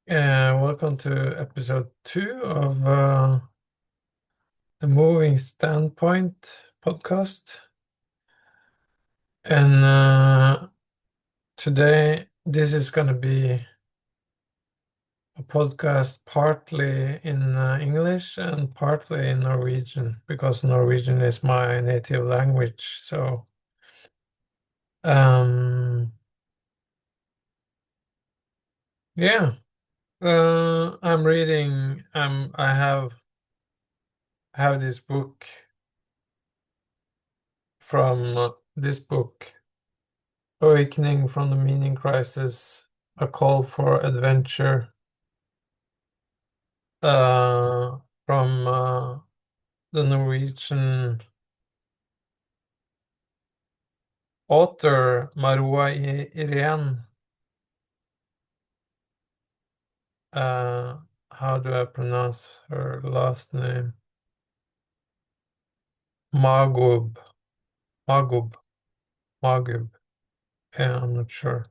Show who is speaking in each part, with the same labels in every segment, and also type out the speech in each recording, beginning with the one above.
Speaker 1: Welcome to episode 2 of the Moving Standpoint podcast. And today, this is going to be a podcast partly in English and partly in Norwegian, because Norwegian is my native language. So, um, yeah, I'm reading. I have this book from this book. Awakening from the Meaning Crisis, A Call for Adventure, from the Norwegian author Marwa Irén. Uh, how do I pronounce her last name? Magub, Magub, Magub. Yeah, I'm not sure.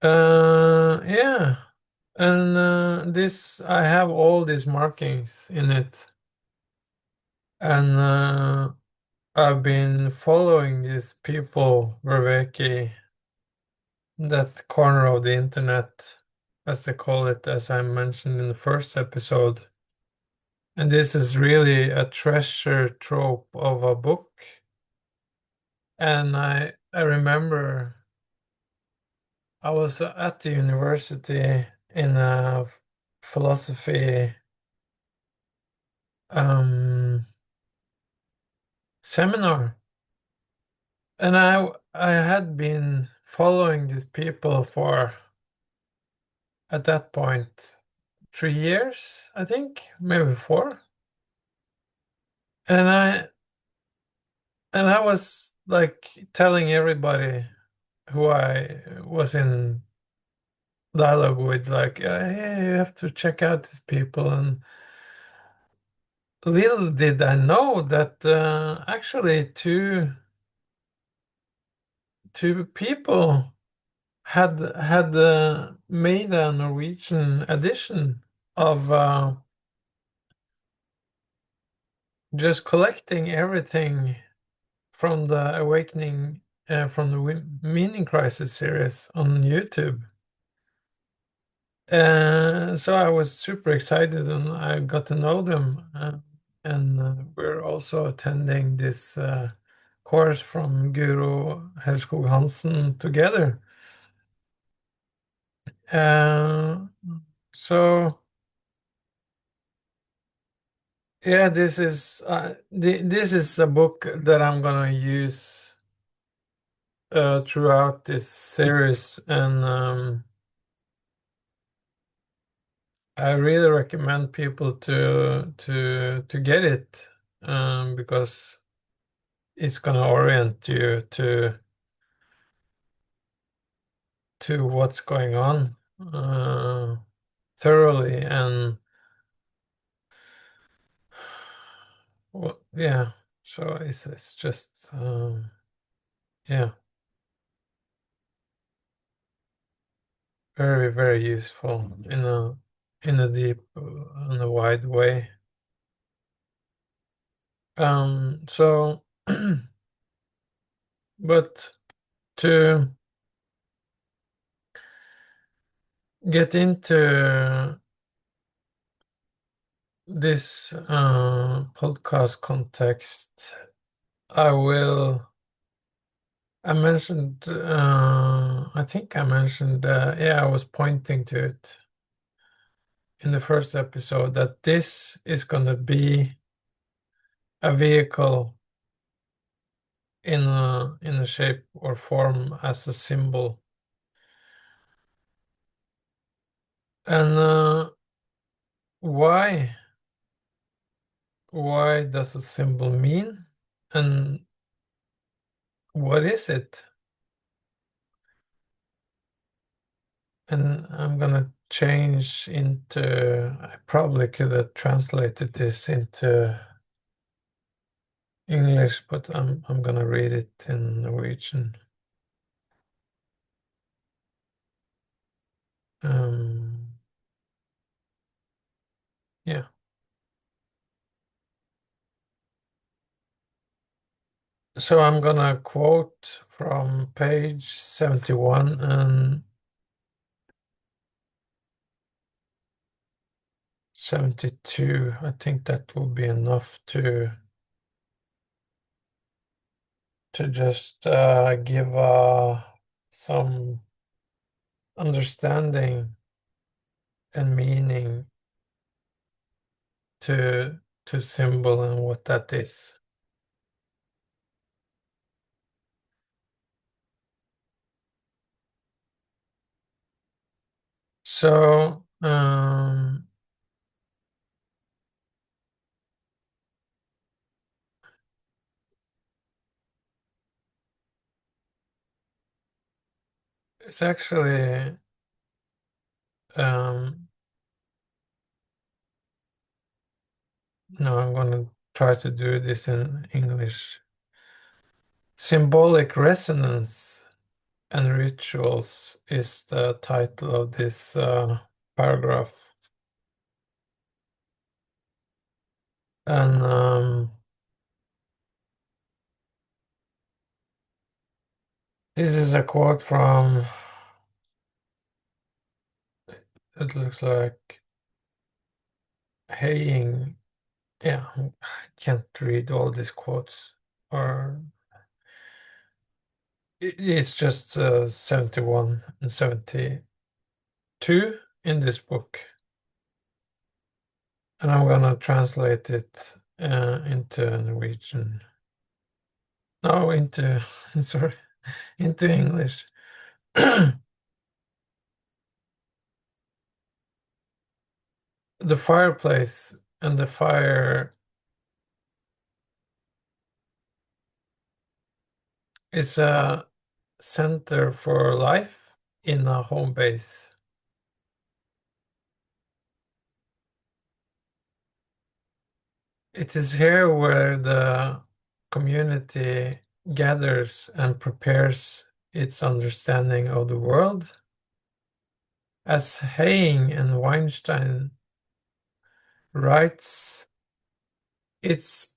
Speaker 1: Yeah, and this I have all these markings in it, and I've been following these people, Verveki, that corner of the internet, as they call it, as I mentioned in the first episode. And this is really a treasure trove of a book. And I remember I was at the university in a philosophy um, seminar. And I had been following these people for, at that point, 3 years, I think, maybe 4. And I was like telling everybody who I was in dialogue with, like, hey, you have to check out these people. And little did I know that actually two people had made a Norwegian edition of just collecting everything from the Awakening, from the Meaning Crisis series on YouTube. So I was super excited and I got to know them. And we're also attending this course from Guro Helskog Hansen together. Uh, so yeah, this is a book that I'm gonna use throughout this series, and I really recommend people to get it, because it's gonna orient you to what's going on thoroughly. And well, yeah, so it's just yeah, very very useful in a deep in a wide way. So but to get into this podcast context, I will. I mentioned, I think I mentioned, yeah, I was pointing to it in the first episode that this is going to be a vehicle in a shape or form as a symbol. And why? Why does a symbol mean? And what is it? And I'm gonna change into, I probably could have translated this into English, but I'm gonna read it in Norwegian. Um, yeah. So I'm gonna quote from page 71 and 72. I think that will be enough to just give some understanding and meaning to symbol and what that is. So it's actually um, no, I'm gonna try to do this in English. Symbolic resonance and rituals is the title of this paragraph. And this is a quote from, it looks like Haying. Yeah, I can't read all these quotes, or it's just 71 and 72 in this book. And I'm gonna translate it into Norwegian. No, into, sorry, into English. The fireplace and the fire is a center for life in a home base. It is here where the community gathers and prepares its understanding of the world. As Haying and Weinstein writes, it's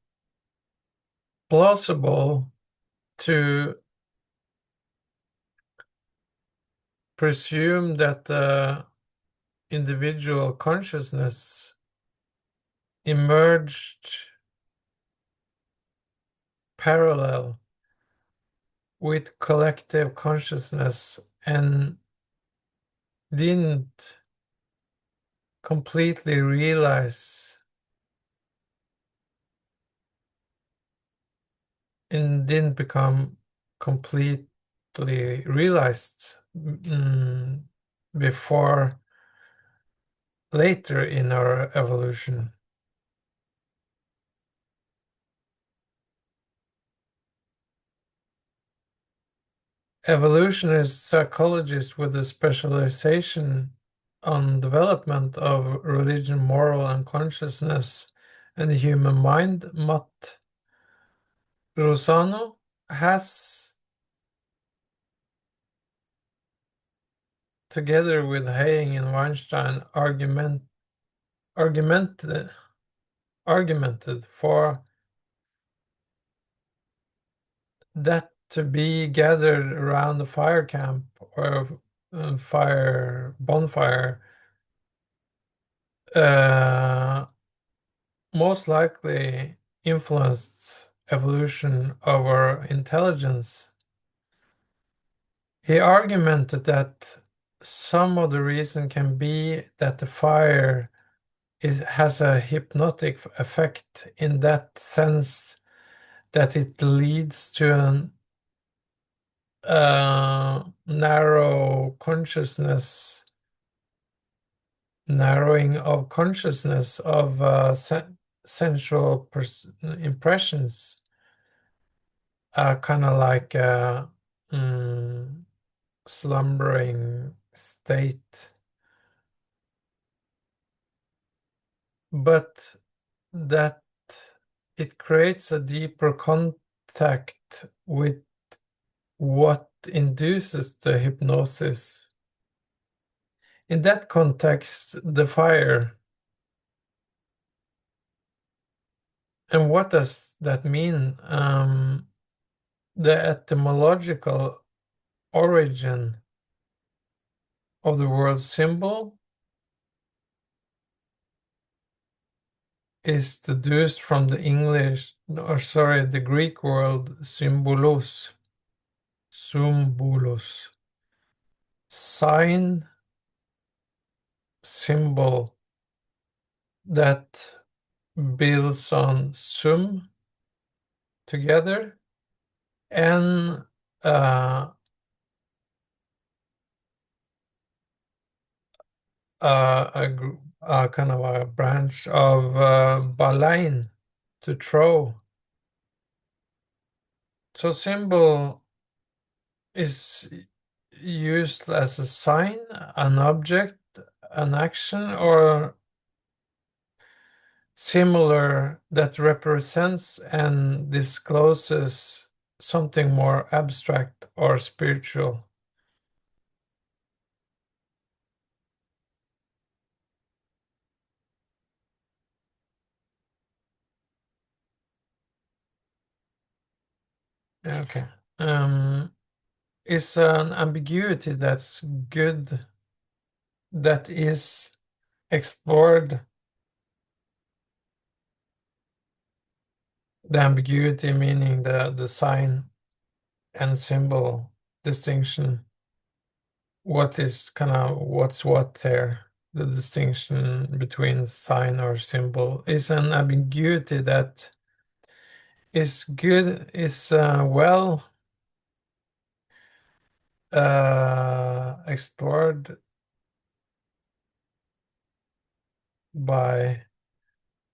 Speaker 1: plausible to presume that the individual consciousness emerged parallel with collective consciousness and didn't completely realize and didn't become completely realized before later in our evolution. Evolutionist psychologists with a specialization on development of religion, moral, and consciousness and the human mind, Matt Rosano, has, together with Haying and Weinstein, argumented, argumented for that to be gathered around the fire camp or fire bonfire uh, most likely influenced evolution of our intelligence. He argumented that some of the reason can be that the fire has a hypnotic effect in that sense that it leads to an narrow consciousness, narrowing of consciousness of sensual impressions, kind of like a slumbering state, but that it creates a deeper contact with what induces the hypnosis. In that context, the fire. And what does that mean? The etymological origin of the word symbol is deduced from the English, or sorry, the Greek word symbolos, symbolos, sign, symbol that builds on sum, together, and uh, a kind of a branch of balein, to throw. So symbol is used as a sign, an object, an action, or similar that represents and discloses something more abstract or spiritual. Okay. It's an ambiguity that's good, that is explored. The ambiguity meaning the sign and symbol distinction. What is kind of what's what there? The distinction between sign or symbol is an ambiguity that is good, is well explored by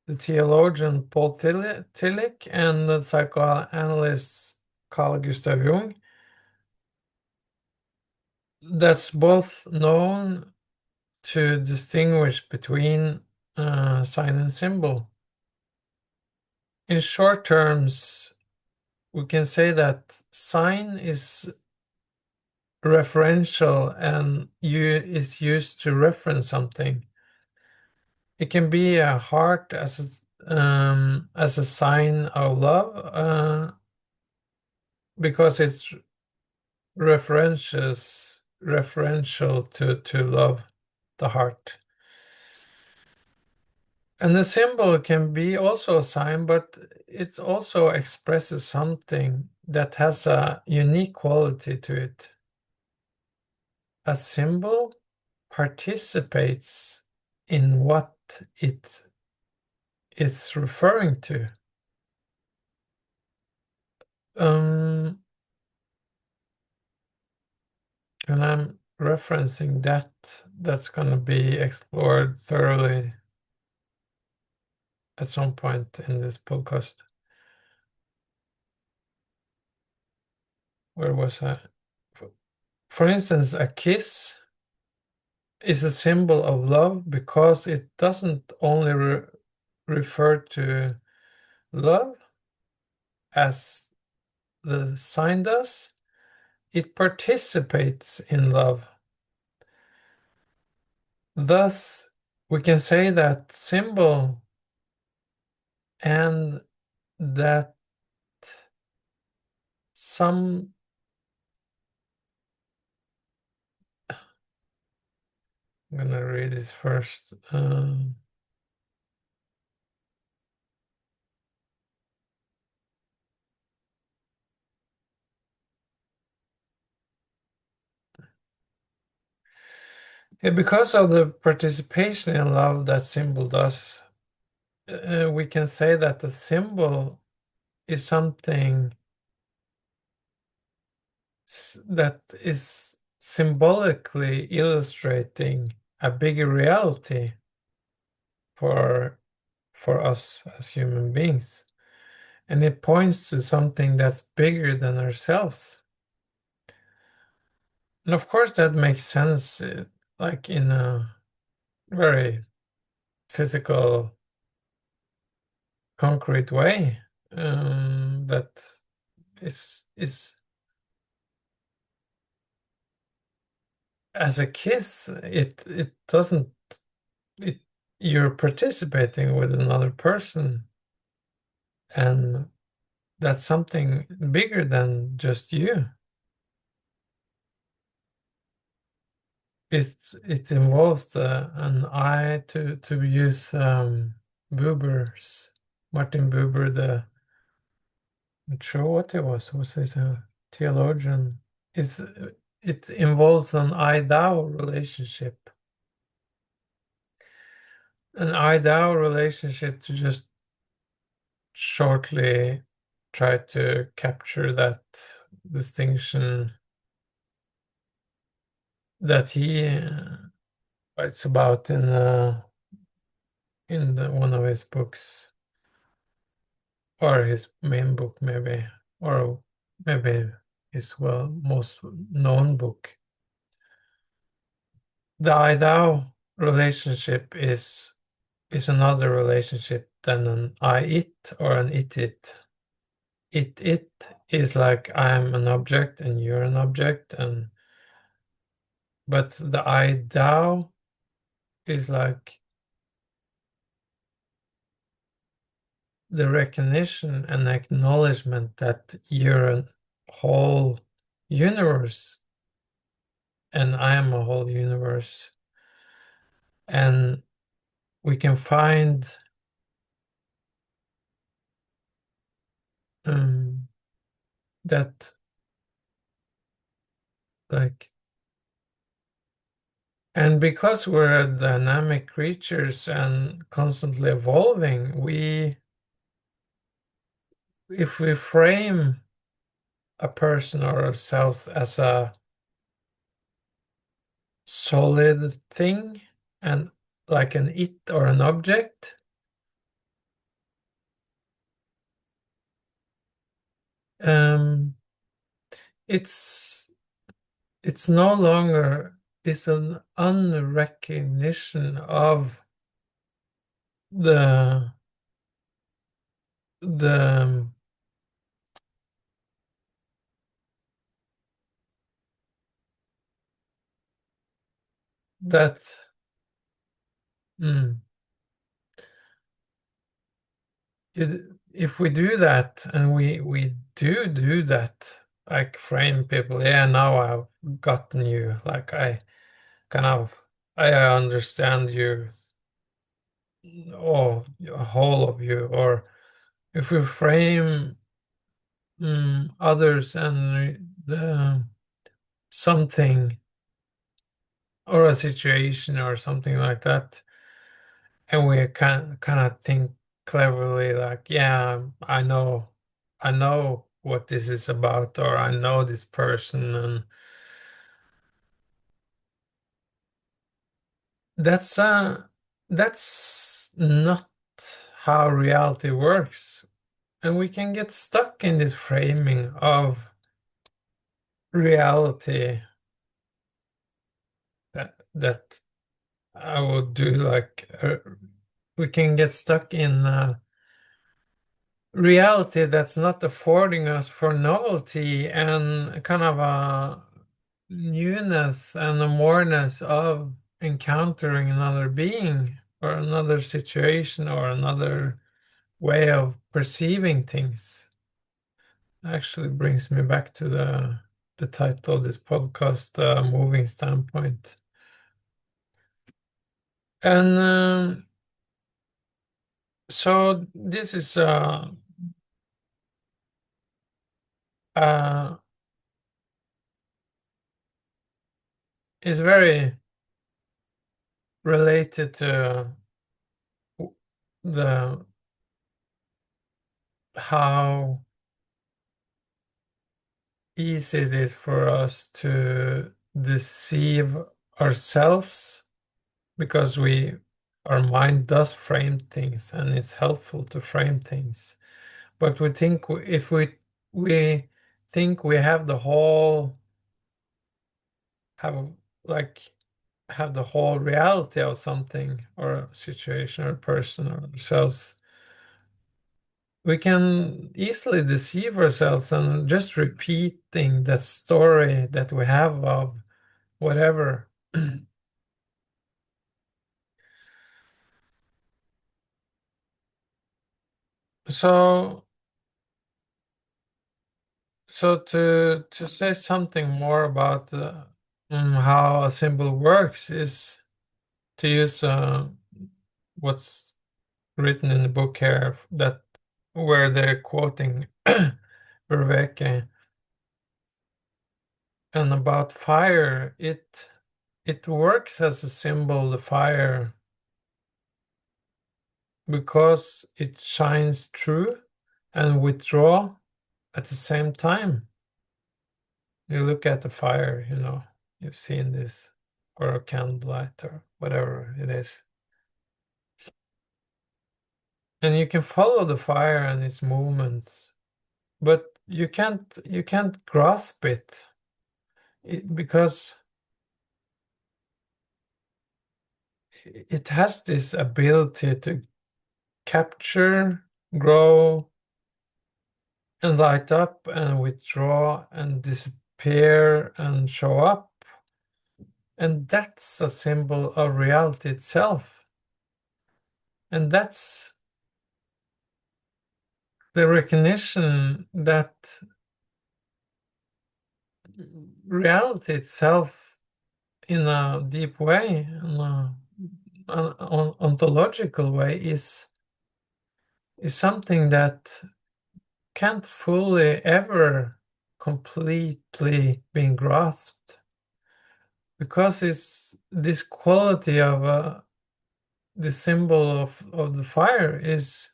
Speaker 1: the theologian Paul Tillich and the psychoanalyst Carl Gustav Jung. That's both known to distinguish between sign and symbol. In short terms, we can say that sign is referential and is used to reference something. It can be a heart as a sign of love, because it's referential to love, the heart. And the symbol can be also a sign, but it also expresses something that has a unique quality to it. A symbol participates in what it is referring to. Um, and I'm referencing that. That's going to be explored thoroughly at some point in this podcast. Where was I? For instance, a kiss is a symbol of love because it doesn't only refer to love as the sign does, it participates in love. Thus, we can say that symbol and that some I'm gonna read this first. Yeah, because of the participation in love that symbol does, we can say that the symbol is something that is symbolically illustrating a bigger reality for for us as human beings. And it points to something that's bigger than ourselves. And of course, that makes sense, like in a very physical, concrete way. That is as a kiss, it doesn't it you're participating with another person, and that's something bigger than just you. It involves an I to use Buber's Martin Buber, the not sure what it was it a theologian? Is it involves an I thou relationship, an I thou relationship, to just shortly try to capture that distinction that he writes about one of his books, or his main book maybe, or maybe his most known book. The I thou relationship is another relationship than an I it or an it. It is like I'm an object and you're an object, and but the I thou is like the recognition and acknowledgement that you're a whole universe and I am a whole universe. And we can find um, that, like, and because we're dynamic creatures and constantly evolving, if we frame a person or ourselves as a solid thing and like an it or an object, um, it's it's no longer, it's an unrecognition of the the that mm, if we do that, and we do that, like frame people, yeah, now I've gotten you, like I kind of I understand you, or a whole of you, or if we frame others and something or a situation or something like that, and we kind of think cleverly, like, yeah, I know what this is about, or I know this person, and that's uh that's not how reality works, and we can get stuck in this framing of reality that I would do, like we can get stuck in reality that's not affording us for novelty and kind of a newness and a moreness of encountering another being or another situation or another way of perceiving things. Actually brings me back to the title of this podcast, Moving Standpoint. And so this uh, is very related to the how easy it is for us to deceive ourselves, because we our mind does frame things and it's helpful to frame things, but we think if we think we have the whole have like have the whole reality of something or a situation or a person or ourselves, we can easily deceive ourselves and just repeating that story that we have of whatever. So, to say something more about how a symbol works is to use what's written in the book here, that where they're quoting Verveke, and about fire. It works as a symbol, the fire, because it shines through and withdraw at the same time. You look at the fire, you've seen this, or a candlelight, or whatever it is. And you can follow the fire and its movements, but you can't grasp it because it has this ability to capture, grow, and light up and withdraw and disappear and show up. And that's a symbol of reality itself. And that's the recognition that reality itself, in a deep way, in an ontological way, is something that can't fully ever completely be grasped, because it's this quality of the symbol of the fire is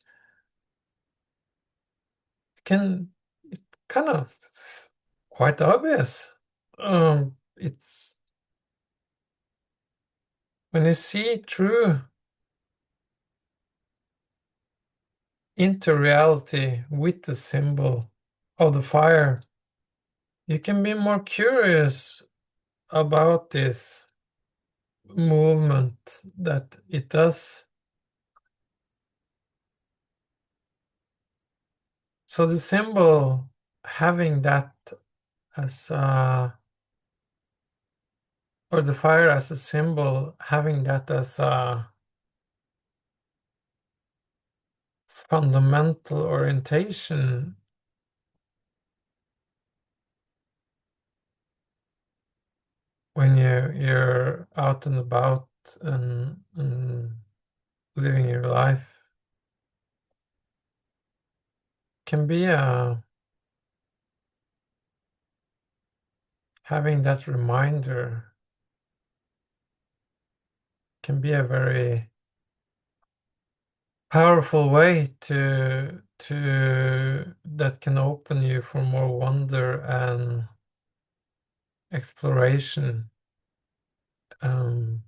Speaker 1: can it kind of quite obvious. It's when you see through into reality with the symbol of the fire, you can be more curious about this movement that it does. So the symbol, having that as or the fire as a symbol, having that as a fundamental orientation, when you're out and about and living your life, can be having that reminder can be a very powerful way to that can open you for more wonder and exploration. um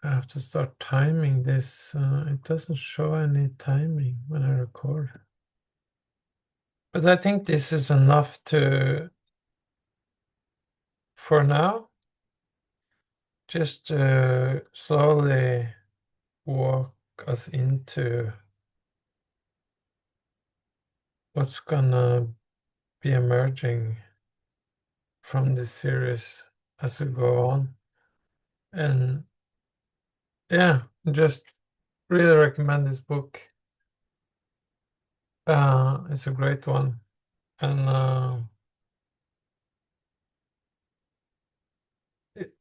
Speaker 1: I have to start timing this. It doesn't show any timing when I record, but I think this is enough to for now. Just slowly walk us into what's gonna be emerging from this series as we go on. And yeah, just really recommend this book. It's a great one. And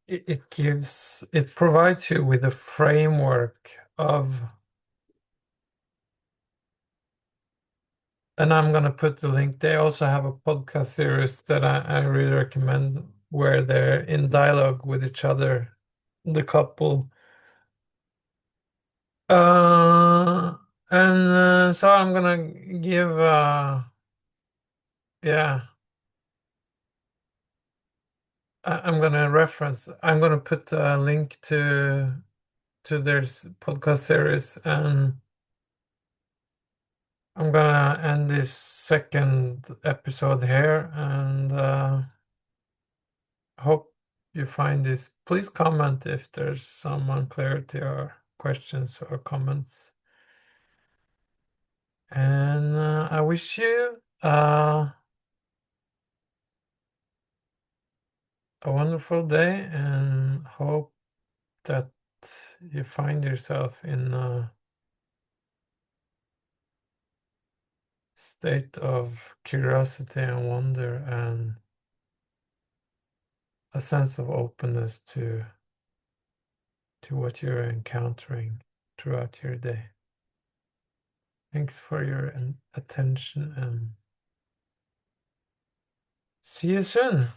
Speaker 1: it provides you with a framework of, and I'm gonna put the link. They also have a podcast series that I really recommend, where they're in dialogue with each other, the couple. Uh, and so I'm gonna give yeah, I'm gonna reference. I'm gonna put a link to their podcast series, and I'm gonna end this second episode here, and hope you find this. Please comment if there's some unclarity or questions or comments. And I wish you Uh, a wonderful day, and hope that you find yourself in a state of curiosity and wonder and a sense of openness to what you're encountering throughout your day. Thanks for your attention, and see you soon.